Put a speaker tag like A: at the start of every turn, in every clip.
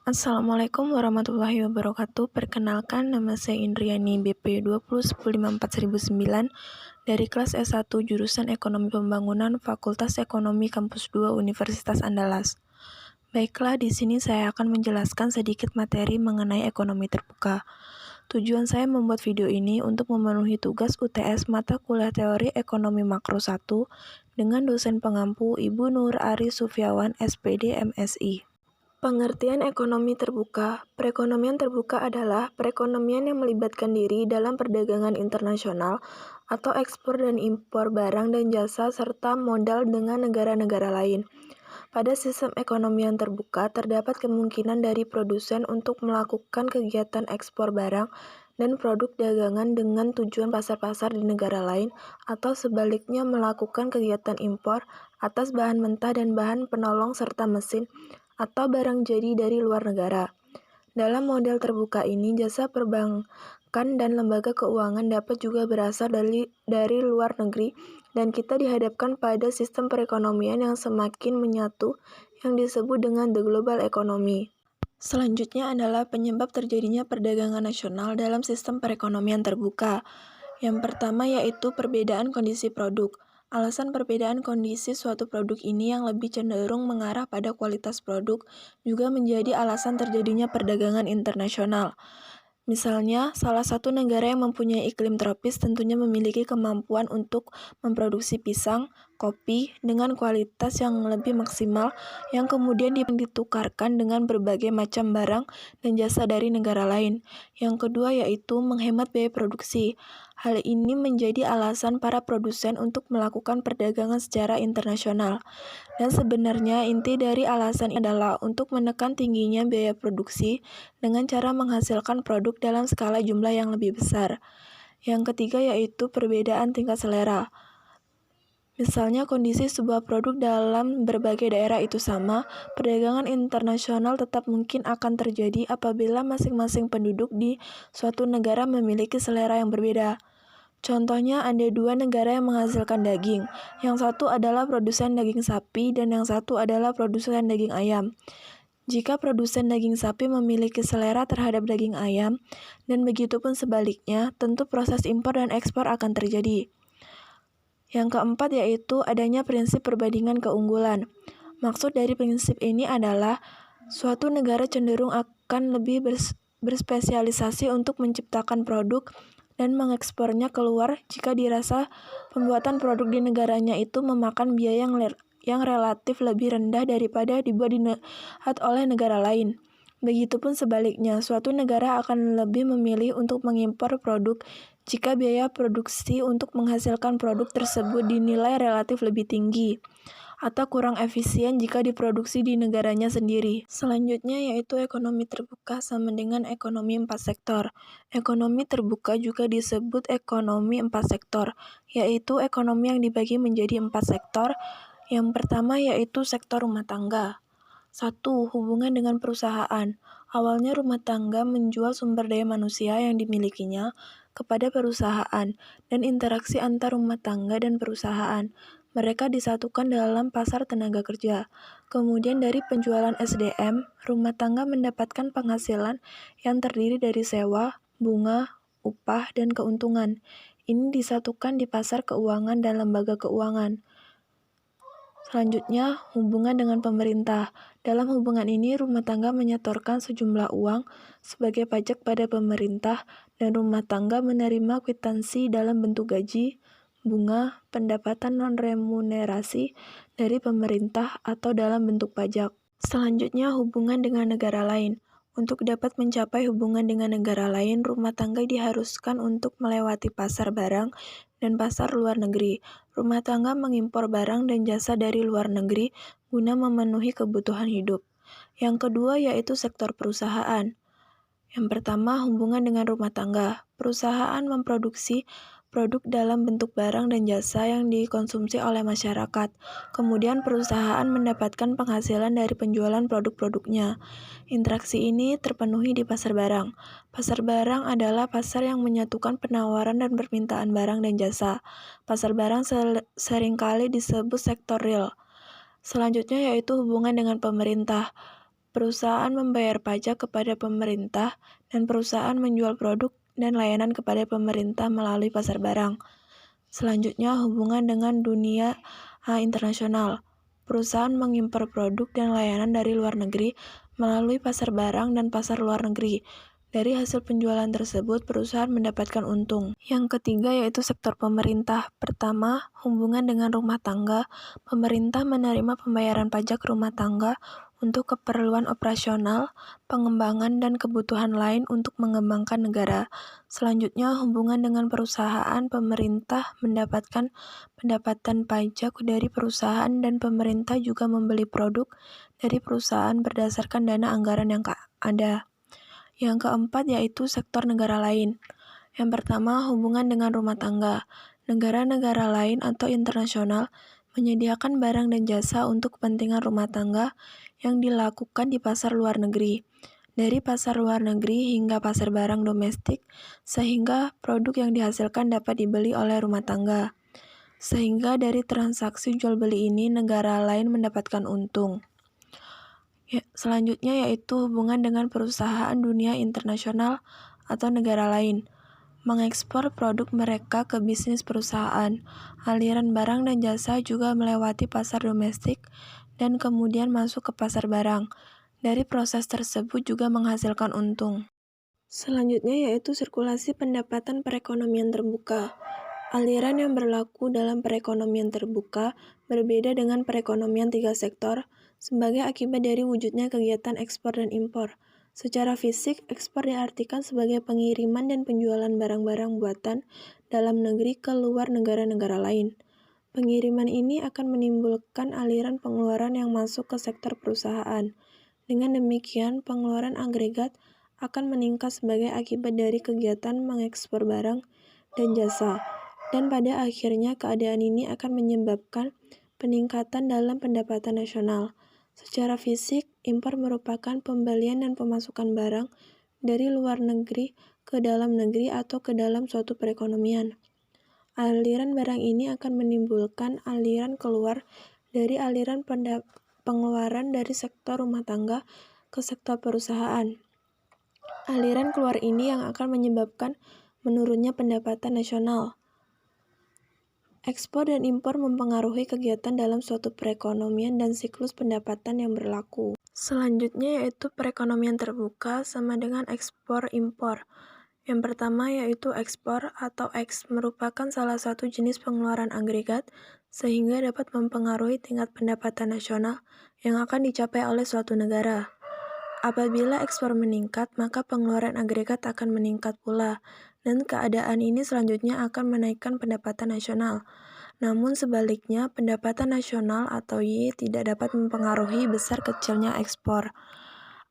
A: Assalamualaikum warahmatullahi wabarakatuh. Perkenalkan, nama saya Indriani, BP 2010541009 dari kelas S1 jurusan Ekonomi Pembangunan Fakultas Ekonomi Kampus 2 Universitas Andalas. Baiklah, di sini saya akan menjelaskan sedikit materi mengenai ekonomi terbuka. Tujuan saya membuat video ini untuk memenuhi tugas UTS mata kuliah teori ekonomi makro 1 dengan dosen pengampu Ibu Nur Ari Sufyawan, SPD, MSI. Pengertian ekonomi terbuka. Perekonomian terbuka adalah perekonomian yang melibatkan diri dalam perdagangan internasional atau ekspor dan impor barang dan jasa serta modal dengan negara-negara lain. Pada sistem ekonomi yang terbuka, terdapat kemungkinan dari produsen untuk melakukan kegiatan ekspor barang dan produk dagangan dengan tujuan pasar-pasar di negara lain, atau sebaliknya melakukan kegiatan impor atas bahan mentah dan bahan penolong serta mesin, atau barang jadi dari luar negara. Dalam model terbuka ini, jasa perbankan dan lembaga keuangan dapat juga berasal dari luar negeri, dan kita dihadapkan pada sistem perekonomian yang semakin menyatu yang disebut dengan the global economy. Selanjutnya adalah penyebab terjadinya perdagangan nasional dalam sistem perekonomian terbuka. Yang pertama yaitu perbedaan kondisi produk. Alasan perbedaan kondisi suatu produk ini yang lebih cenderung mengarah pada kualitas produk juga menjadi alasan terjadinya perdagangan internasional. Misalnya, salah satu negara yang mempunyai iklim tropis tentunya memiliki kemampuan untuk memproduksi pisang, kopi, dengan kualitas yang lebih maksimal yang kemudian ditukarkan dengan berbagai macam barang dan jasa dari negara lain. Yang kedua yaitu menghemat biaya produksi. Hal ini menjadi alasan para produsen untuk melakukan perdagangan secara internasional. Dan sebenarnya inti dari alasan ini adalah untuk menekan tingginya biaya produksi dengan cara menghasilkan produk dalam skala jumlah yang lebih besar. Yang ketiga yaitu perbedaan tingkat selera. Misalnya kondisi sebuah produk dalam berbagai daerah itu sama, perdagangan internasional tetap mungkin akan terjadi apabila masing-masing penduduk di suatu negara memiliki selera yang berbeda. Contohnya ada dua negara yang menghasilkan daging, yang satu adalah produsen daging sapi dan yang satu adalah produsen daging ayam. Jika produsen daging sapi memiliki selera terhadap daging ayam, dan begitu pun sebaliknya, tentu proses impor dan ekspor akan terjadi. Yang keempat yaitu adanya prinsip perbandingan keunggulan. Maksud dari prinsip ini adalah suatu negara cenderung akan lebih berspesialisasi untuk menciptakan produk dan mengekspornya keluar jika dirasa pembuatan produk di negaranya itu memakan biaya yang relatif lebih rendah daripada dibuat oleh negara lain. Begitupun sebaliknya, suatu negara akan lebih memilih untuk mengimpor produk jika biaya produksi untuk menghasilkan produk tersebut dinilai relatif lebih tinggi atau kurang efisien jika diproduksi di negaranya sendiri. Selanjutnya yaitu ekonomi terbuka sama dengan ekonomi 4 sektor. Ekonomi terbuka juga disebut ekonomi 4 sektor, yaitu ekonomi yang dibagi menjadi 4 sektor. Yang pertama yaitu sektor rumah tangga. 1. Hubungan dengan perusahaan. Awalnya rumah tangga menjual sumber daya manusia yang dimilikinya kepada perusahaan dan interaksi antar rumah tangga dan perusahaan. Mereka disatukan dalam pasar tenaga kerja. Kemudian dari penjualan SDM, rumah tangga mendapatkan penghasilan yang terdiri dari sewa, bunga, upah, dan keuntungan. Ini disatukan di pasar keuangan dan lembaga keuangan. Selanjutnya, hubungan dengan pemerintah. Dalam hubungan ini, rumah tangga menyetorkan sejumlah uang sebagai pajak pada pemerintah dan rumah tangga menerima kwitansi dalam bentuk gaji, bunga, pendapatan non-remunerasi dari pemerintah atau dalam bentuk pajak. Selanjutnya, hubungan dengan negara lain. Untuk dapat mencapai hubungan dengan negara lain, rumah tangga diharuskan untuk melewati pasar barang dan pasar luar negeri. Rumah tangga mengimpor barang dan jasa dari luar negeri guna memenuhi kebutuhan hidup. Yang kedua yaitu sektor perusahaan. Yang pertama, hubungan dengan rumah tangga. Perusahaan memproduksi produk dalam bentuk barang dan jasa yang dikonsumsi oleh masyarakat. Kemudian perusahaan mendapatkan penghasilan dari penjualan produk-produknya. Interaksi ini terpenuhi di pasar barang. Pasar barang adalah pasar yang menyatukan penawaran dan permintaan barang dan jasa. Pasar barang seringkali disebut sektor real. Selanjutnya yaitu hubungan dengan pemerintah. Perusahaan membayar pajak kepada pemerintah, dan perusahaan menjual produk dan layanan kepada pemerintah melalui pasar barang. Selanjutnya, hubungan dengan dunia internasional. Perusahaan mengimpor produk dan layanan dari luar negeri melalui pasar barang dan pasar luar negeri. Dari hasil penjualan tersebut, perusahaan mendapatkan untung. Yang ketiga yaitu sektor pemerintah. Pertama, hubungan dengan rumah tangga. Pemerintah menerima pembayaran pajak rumah tangga untuk keperluan operasional, pengembangan, dan kebutuhan lain untuk mengembangkan negara. Selanjutnya, hubungan dengan perusahaan. Pemerintah mendapatkan pendapatan pajak dari perusahaan dan pemerintah juga membeli produk dari perusahaan berdasarkan dana anggaran yang ada. Yang keempat yaitu sektor negara lain. Yang pertama, hubungan dengan rumah tangga. Negara-negara lain atau internasional menyediakan barang dan jasa untuk kepentingan rumah tangga yang dilakukan di pasar luar negeri. Dari pasar luar negeri hingga pasar barang domestik, sehingga produk yang dihasilkan dapat dibeli oleh rumah tangga. Sehingga dari transaksi jual beli ini negara lain mendapatkan untung. Selanjutnya yaitu hubungan dengan perusahaan dunia internasional atau negara lain. Mengekspor produk mereka ke bisnis perusahaan. Aliran barang dan jasa juga melewati pasar domestik dan kemudian masuk ke pasar barang. Dari proses tersebut juga menghasilkan untung. Selanjutnya yaitu sirkulasi pendapatan perekonomian terbuka. Aliran yang berlaku dalam perekonomian terbuka berbeda dengan perekonomian tiga sektor sebagai akibat dari wujudnya kegiatan ekspor dan impor. Secara fisik, ekspor diartikan sebagai pengiriman dan penjualan barang-barang buatan dalam negeri ke luar negara-negara lain. Pengiriman ini akan menimbulkan aliran pengeluaran yang masuk ke sektor perusahaan. Dengan demikian, pengeluaran agregat akan meningkat sebagai akibat dari kegiatan mengekspor barang dan jasa. Dan pada akhirnya keadaan ini akan menyebabkan peningkatan dalam pendapatan nasional. Secara fisik, impor merupakan pembelian dan pemasukan barang dari luar negeri ke dalam negeri atau ke dalam suatu perekonomian. Aliran barang ini akan menimbulkan aliran keluar dari aliran pengeluaran dari sektor rumah tangga ke sektor perusahaan. Aliran keluar ini yang akan menyebabkan menurunnya pendapatan nasional. Ekspor dan impor mempengaruhi kegiatan dalam suatu perekonomian dan siklus pendapatan yang berlaku. Selanjutnya yaitu perekonomian terbuka sama dengan ekspor-impor. Yang pertama yaitu ekspor atau X merupakan salah satu jenis pengeluaran agregat sehingga dapat mempengaruhi tingkat pendapatan nasional yang akan dicapai oleh suatu negara. Apabila ekspor meningkat, maka pengeluaran agregat akan meningkat pula, dan keadaan ini selanjutnya akan menaikkan pendapatan nasional. Namun sebaliknya, pendapatan nasional atau Y tidak dapat mempengaruhi besar kecilnya ekspor.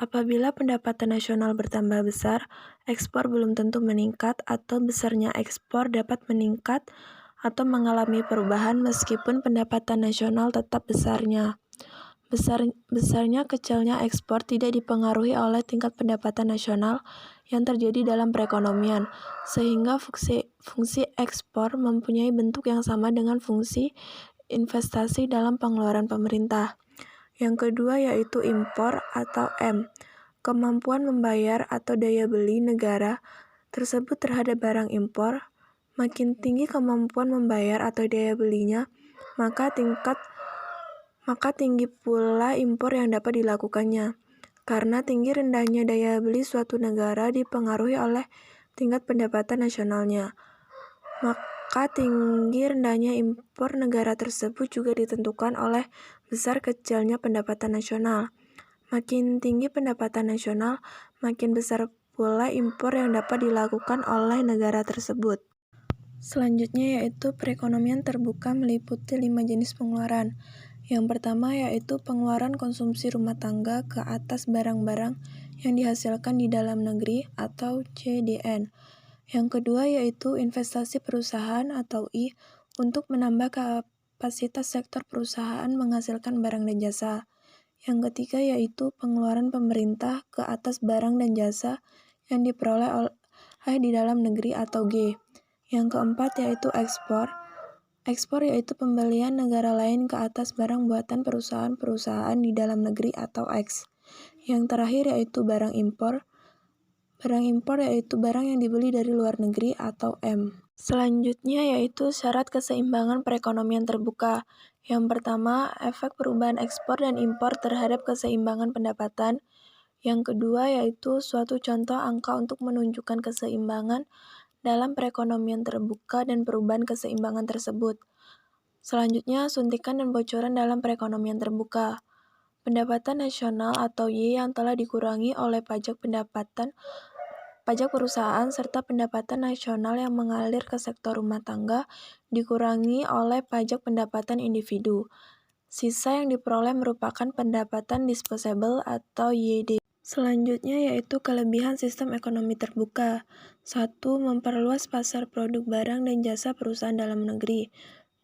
A: Apabila pendapatan nasional bertambah besar, ekspor belum tentu meningkat atau besarnya ekspor dapat meningkat atau mengalami perubahan meskipun pendapatan nasional tetap besarnya. Besarnya kecilnya ekspor tidak dipengaruhi oleh tingkat pendapatan nasional yang terjadi dalam perekonomian, sehingga fungsi ekspor mempunyai bentuk yang sama dengan fungsi investasi dalam pengeluaran pemerintah. Yang kedua yaitu impor atau M, kemampuan membayar atau daya beli negara tersebut terhadap barang impor. Makin tinggi kemampuan membayar atau daya belinya, maka tinggi pula impor yang dapat dilakukannya. Karena tinggi rendahnya daya beli suatu negara dipengaruhi oleh tingkat pendapatan nasionalnya. Maka tinggi rendahnya impor negara tersebut juga ditentukan oleh besar kecilnya pendapatan nasional. Makin tinggi pendapatan nasional, makin besar pula impor yang dapat dilakukan oleh negara tersebut. Selanjutnya yaitu perekonomian terbuka meliputi 5 jenis pengeluaran. Yang pertama yaitu pengeluaran konsumsi rumah tangga ke atas barang-barang yang dihasilkan di dalam negeri atau CDN. Yang kedua yaitu investasi perusahaan atau I untuk menambah kapasitas sektor perusahaan menghasilkan barang dan jasa. Yang ketiga yaitu pengeluaran pemerintah ke atas barang dan jasa yang diperoleh oleh di dalam negeri atau G. Yang keempat yaitu ekspor. Ekspor yaitu pembelian negara lain ke atas barang buatan perusahaan-perusahaan di dalam negeri atau X. Yang terakhir yaitu barang impor. Barang impor yaitu barang yang dibeli dari luar negeri atau M. Selanjutnya yaitu syarat keseimbangan perekonomian terbuka. Yang pertama, efek perubahan ekspor dan impor terhadap keseimbangan pendapatan. Yang kedua yaitu suatu contoh angka untuk menunjukkan keseimbangan dalam perekonomian terbuka dan perubahan keseimbangan tersebut. Selanjutnya, suntikan dan bocoran dalam perekonomian terbuka. Pendapatan nasional atau Y yang telah dikurangi oleh pajak perusahaan serta pendapatan nasional yang mengalir ke sektor rumah tangga dikurangi oleh pajak pendapatan individu. Sisa yang diperoleh merupakan pendapatan disposable atau YD. Selanjutnya yaitu kelebihan sistem ekonomi terbuka. 1. Memperluas pasar produk barang dan jasa perusahaan dalam negeri.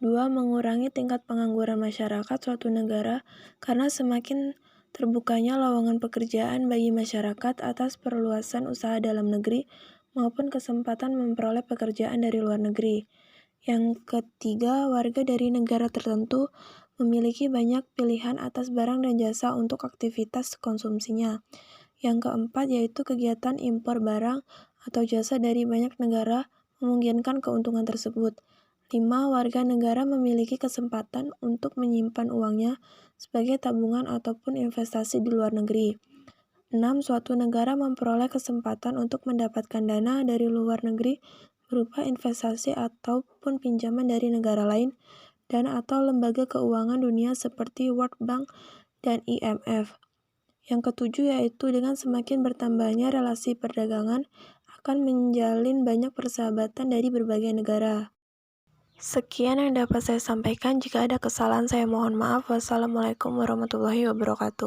A: 2. Mengurangi tingkat pengangguran masyarakat suatu negara karena semakin terbukanya lowongan pekerjaan bagi masyarakat atas perluasan usaha dalam negeri maupun kesempatan memperoleh pekerjaan dari luar negeri. Yang ketiga, warga dari negara tertentu memiliki banyak pilihan atas barang dan jasa untuk aktivitas konsumsinya. Yang keempat yaitu kegiatan impor barang atau jasa dari banyak negara memungkinkan keuntungan tersebut. 5. Warga negara memiliki kesempatan untuk menyimpan uangnya sebagai tabungan ataupun investasi di luar negeri. 6. Suatu negara memperoleh kesempatan untuk mendapatkan dana dari luar negeri berupa investasi ataupun pinjaman dari negara lain dan atau lembaga keuangan dunia seperti World Bank dan IMF. Yang ketujuh yaitu dengan semakin bertambahnya relasi perdagangan akan menjalin banyak persahabatan dari berbagai negara. Sekian yang dapat saya sampaikan. Jika ada kesalahan saya mohon maaf. Wassalamualaikum warahmatullahi wabarakatuh.